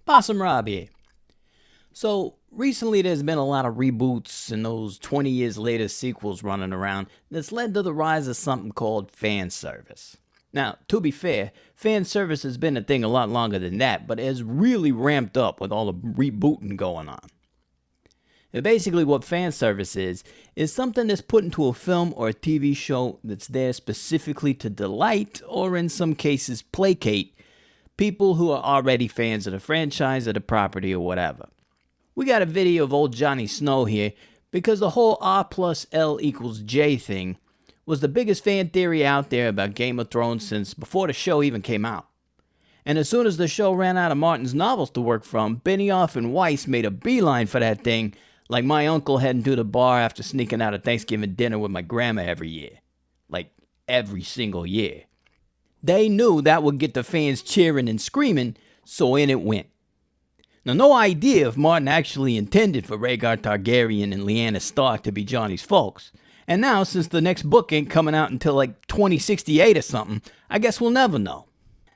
Possum Rob here. So, recently there's been a lot of reboots and those 20 years later sequels running around that's led to the rise of something called fan service. Now, to be fair, fan service has been a thing a lot longer than that, but it has really ramped up with all the rebooting going on. And basically what fan service is something that's put into a film or a TV show that's there specifically to delight, or in some cases placate, people who are already fans of the franchise or the property or whatever. We got a video of old Johnny Snow here because the whole R plus L equals J thing was the biggest fan theory out there about Game of Thrones since before the show even came out. And as soon as the show ran out of Martin's novels to work from, Benioff and Weiss made a beeline for that thing like my uncle heading to the bar after sneaking out of Thanksgiving dinner with my grandma every year. Like every single year. They knew that would get the fans cheering and screaming, so in it went. Now, no idea if Martin actually intended for Rhaegar Targaryen and Lyanna Stark to be Johnny's folks. And now, since the next book ain't coming out until like 2068 or something, I guess we'll never know.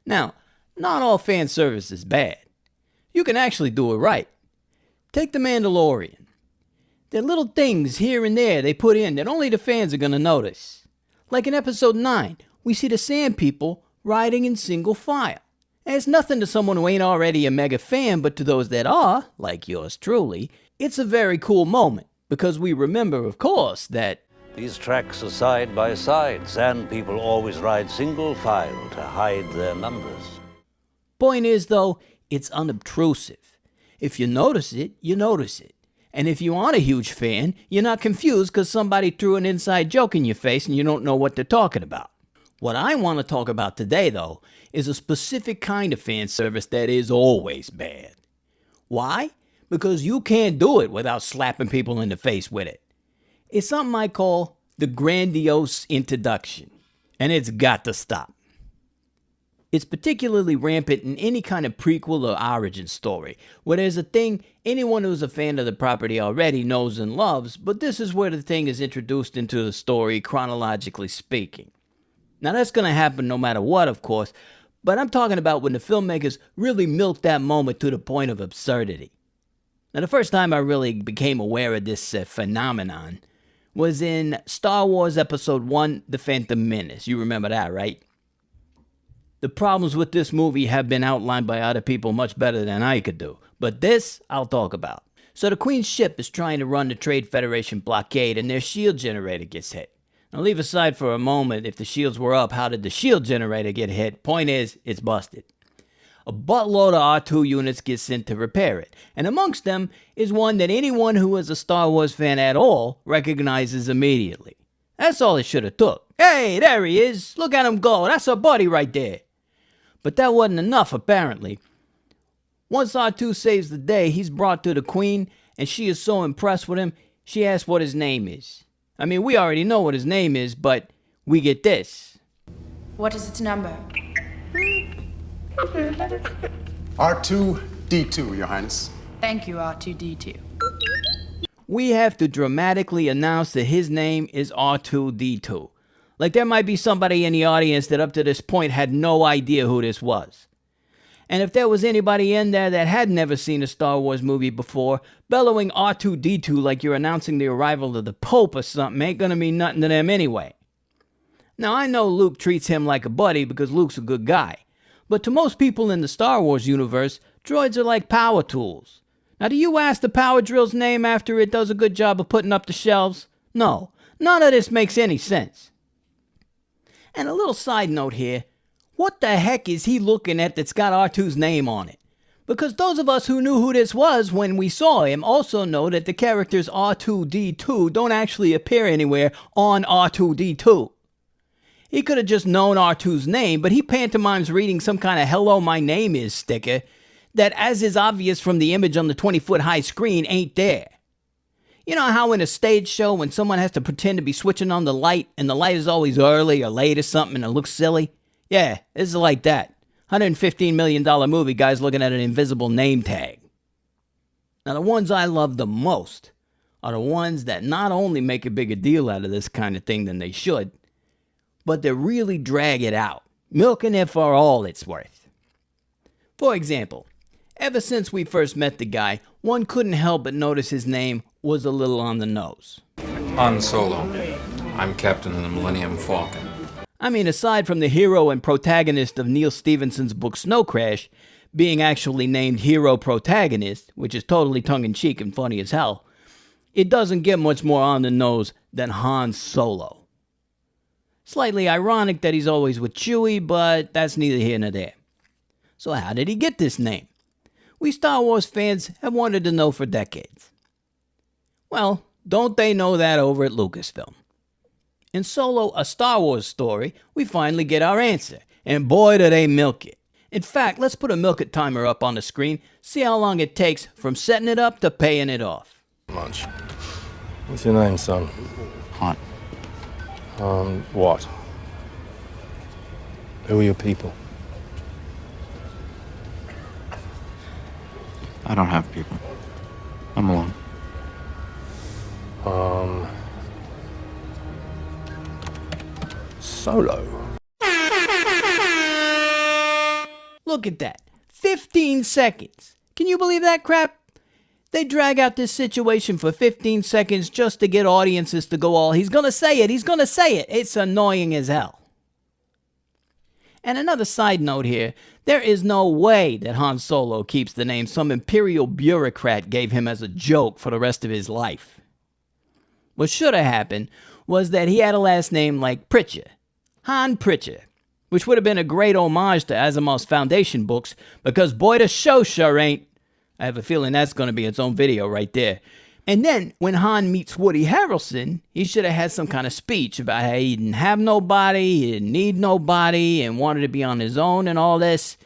Now, not all fan service is bad. You can actually do it right. Take The Mandalorian. There are little things here and there they put in that only the fans are going to notice. Like in episode 9, we see the Sand People riding in single file. And it's nothing to someone who ain't already a mega fan, but to those that are, like yours truly, it's a very cool moment. Because we remember, of course, that these tracks are side by side. Sand People always ride single file to hide their numbers. Point is, though, it's unobtrusive. If you notice it, you notice it. And if you aren't a huge fan, you're not confused because somebody threw an inside joke in your face and you don't know what they're talking about. What I want to talk about today, though, is a specific kind of fan service that is always bad. Why? Because you can't do it without slapping people in the face with it. It's something I call the grandiose introduction, and it's got to stop. It's particularly rampant in any kind of prequel or origin story, where there's a thing anyone who's a fan of the property already knows and loves, but this is where the thing is introduced into the story, chronologically speaking. Now that's going to happen no matter what, of course, but I'm talking about when the filmmakers really milk that moment to the point of absurdity. Now the first time I really became aware of this phenomenon was in Star Wars Episode 1, The Phantom Menace. You remember that, right? The problems with this movie have been outlined by other people much better than I could do, but this I'll talk about. So the Queen's ship is trying to run the Trade Federation blockade and their shield generator gets hit. Now leave aside for a moment if the shields were up, how did the shield generator get hit? Point is, it's busted. A buttload of R2 units get sent to repair it, and amongst them is one that anyone who is a Star Wars fan at all recognizes immediately. That's all it should have took. Hey, there he is. Look at him go. That's our buddy right there. But that wasn't enough, apparently. Once R2 saves the day, he's brought to the Queen, and she is so impressed with him, she asks what his name is. I mean, we already know what his name is, but we get this. What is its number? R2-D2, Your Highness. Thank you, R2-D2. We have to dramatically announce that his name is R2-D2. Like there might be somebody in the audience that up to this point had no idea who this was. And if there was anybody in there that had never seen a Star Wars movie before, bellowing R2-D2 like you're announcing the arrival of the Pope or something ain't gonna mean nothing to them anyway. Now I know Luke treats him like a buddy because Luke's a good guy. But to most people in the Star Wars universe, droids are like power tools. Now do you ask the power drill's name after it does a good job of putting up the shelves? No, none of this makes any sense. And a little side note here, what the heck is he looking at that's got R2's name on it? Because those of us who knew who this was when we saw him also know that the characters R2-D2 don't actually appear anywhere on R2-D2. He could have just known R2's name, but he pantomimes reading some kind of "Hello, my name is" sticker that, as is obvious from the image on the 20-foot high screen, ain't there. You know how in a stage show when someone has to pretend to be switching on the light and the light is always early or late or something and it looks silly? Yeah, this is like that. $115 million movie guys looking at an invisible name tag. Now the ones I love the most are the ones that not only make a bigger deal out of this kind of thing than they should, but they really drag it out, milking it for all it's worth. For example, Ever since we first met the guy, one couldn't help but notice his name was a little on the nose. Han Solo. I'm captain of the Millennium Falcon. I mean, aside from the hero and protagonist of Neil Stephenson's book Snow Crash being actually named hero protagonist, which is totally tongue-in-cheek and funny as hell, it doesn't get much more on the nose than Han Solo. Slightly ironic that he's always with Chewie, but that's neither here nor there. So how did he get this name? We Star Wars fans have wanted to know for decades. Well, don't they know that over at Lucasfilm? In Solo, A Star Wars Story, we finally get our answer, and boy do they milk it. In fact, let's put a milk it timer up on the screen, see how long it takes from setting it up to paying it off. Much. What's your name, son? Han. What? Who are your people? I don't have people. I'm alone. Solo. Look at that. 15 seconds. Can you believe that crap? They drag out this situation for 15 seconds just to get audiences to go all, he's gonna say it, he's gonna say it. It's annoying as hell. And another side note here, there is no way that Han Solo keeps the name some imperial bureaucrat gave him as a joke for the rest of his life. What should have happened was that he had a last name like Pritchard, Han Pritchard, which would have been a great homage to Asimov's Foundation books, because boy, the show sure ain't. I have a feeling that's going to be its own video right there. And then, when Han meets Woody Harrelson, he should have had some kind of speech about how he didn't have nobody, he didn't need nobody, and wanted to be on his own and all this.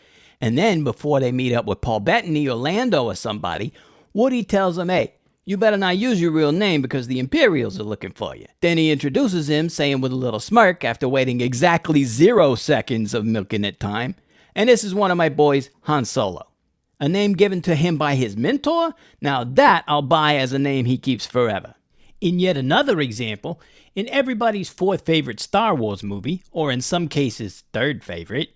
And then, before they meet up with Paul Bettany or Lando or somebody, Woody tells him, hey, you better not use your real name because the Imperials are looking for you. Then he introduces him, saying with a little smirk after waiting exactly 0 seconds of milking it time, and this is one of my boys, Han Solo. A name given to him by his mentor? Now that I'll buy as a name he keeps forever. In yet another example, in everybody's fourth favorite Star Wars movie, or in some cases third favorite,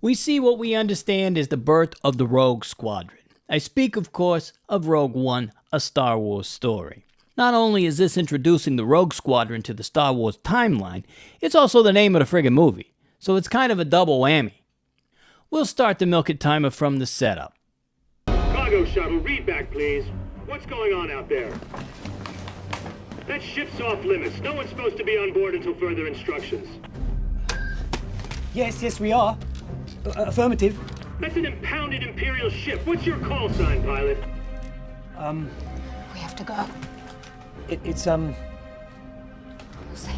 we see what we understand is the birth of the Rogue Squadron. I speak, of course, of Rogue One, A Star Wars Story. Not only is this introducing the Rogue Squadron to the Star Wars timeline, it's also the name of the friggin' movie, so it's kind of a double whammy. We'll start the milk it timer from the setup. Cargo shuttle, read back, please. What's going on out there? That ship's off limits. No one's supposed to be on board until further instructions. Yes, we are. Affirmative. That's an impounded Imperial ship. What's your call sign, pilot? We have to go. It's Say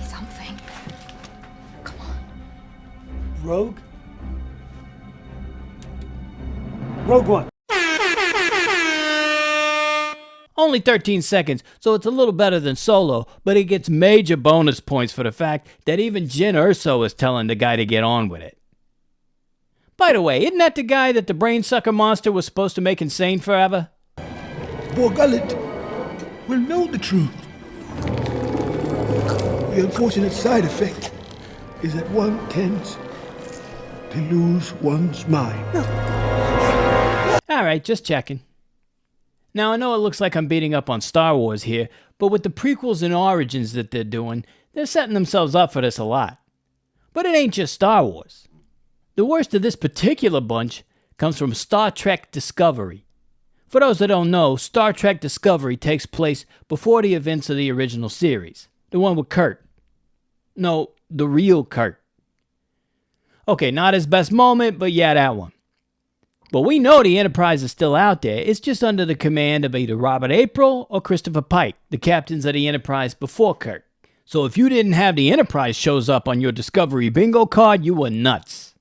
something. Come on. Rogue? Rogue One. Only 13 seconds, so it's a little better than Solo, but it gets major bonus points for the fact that even Jyn Erso is telling the guy to get on with it. By the way, isn't that the guy that the brain sucker monster was supposed to make insane forever? Gullet will know the truth. The unfortunate side effect is that one tends to lose one's mind. Alright, just checking. Now, I know it looks like I'm beating up on Star Wars here, but with the prequels and origins that they're doing, they're setting themselves up for this a lot. But it ain't just Star Wars. The worst of this particular bunch comes from Star Trek Discovery. For those that don't know, Star Trek Discovery takes place before the events of the original series. The one with Kirk. No, the real Kirk. Okay, not his best moment, but yeah, that one. But we know the Enterprise is still out there. It's just under the command of either Robert April or Christopher Pike, the captains of the Enterprise before Kirk. So if you didn't have the Enterprise shows up on your Discovery bingo card, you were nuts.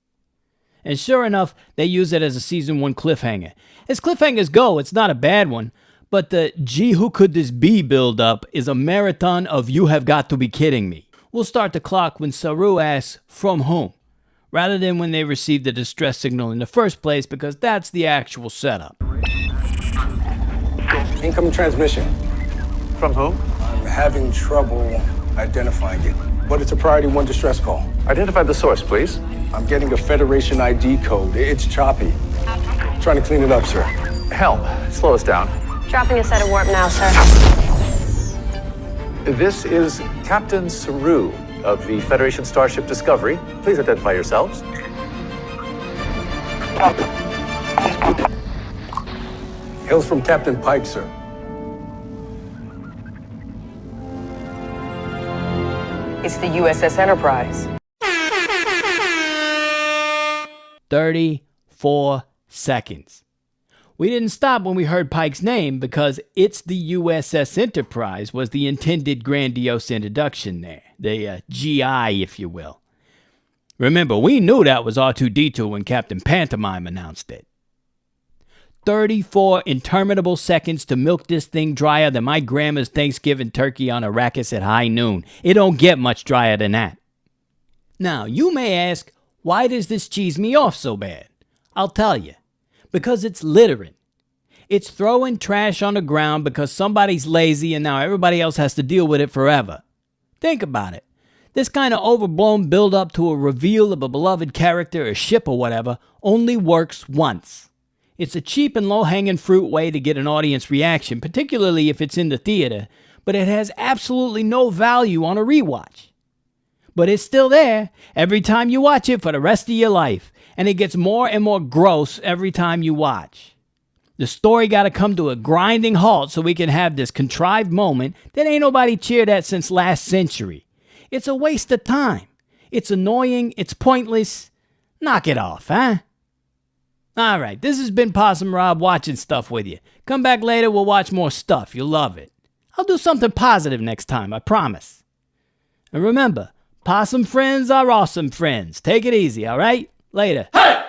And sure enough, they use it as a Season 1 cliffhanger. As cliffhangers go, it's not a bad one, but the gee who could this be build up is a marathon of you have got to be kidding me. We'll start the clock when Saru asks, from whom? Rather than when they receive the distress signal in the first place, because that's the actual setup. Incoming transmission. From who? I'm having trouble identifying it, but it's a priority 1 distress call. Identify the source, please. I'm getting a Federation ID code. It's choppy. Trying to clean it up, sir. Helm, slow us down. Dropping us at a warp now, sir. This is Captain Saru of the Federation Starship Discovery. Please identify yourselves. Hails from Captain Pike, sir. It's the USS Enterprise. 34 seconds. We didn't stop when we heard Pike's name because It's the USS Enterprise was the intended grandiose introduction there. The GI, if you will. Remember, we knew that was R2-D2 when Captain Pantomime announced it. 34 interminable seconds to milk this thing drier than my grandma's Thanksgiving turkey on Arrakis at high noon. It don't get much drier than that. Now, you may ask, why does this cheese me off so bad? I'll tell you. Because it's littering. It's throwing trash on the ground because somebody's lazy and now everybody else has to deal with it forever. Think about it. This kind of overblown build-up to a reveal of a beloved character or ship or whatever only works once. It's a cheap and low-hanging fruit way to get an audience reaction, particularly if it's in the theater, but it has absolutely no value on a rewatch. But it's still there every time you watch it for the rest of your life, and it gets more and more gross every time you watch. The story got to come to a grinding halt so we can have this contrived moment that ain't nobody cheered at since last century. It's a waste of time. It's annoying. It's pointless. Knock it off, huh? All right, this has been Possum Rob watching stuff with you. Come back later, we'll watch more stuff. You'll love it. I'll do something positive next time, I promise. And remember, possum friends are awesome friends. Take it easy, all right? Later. Hey!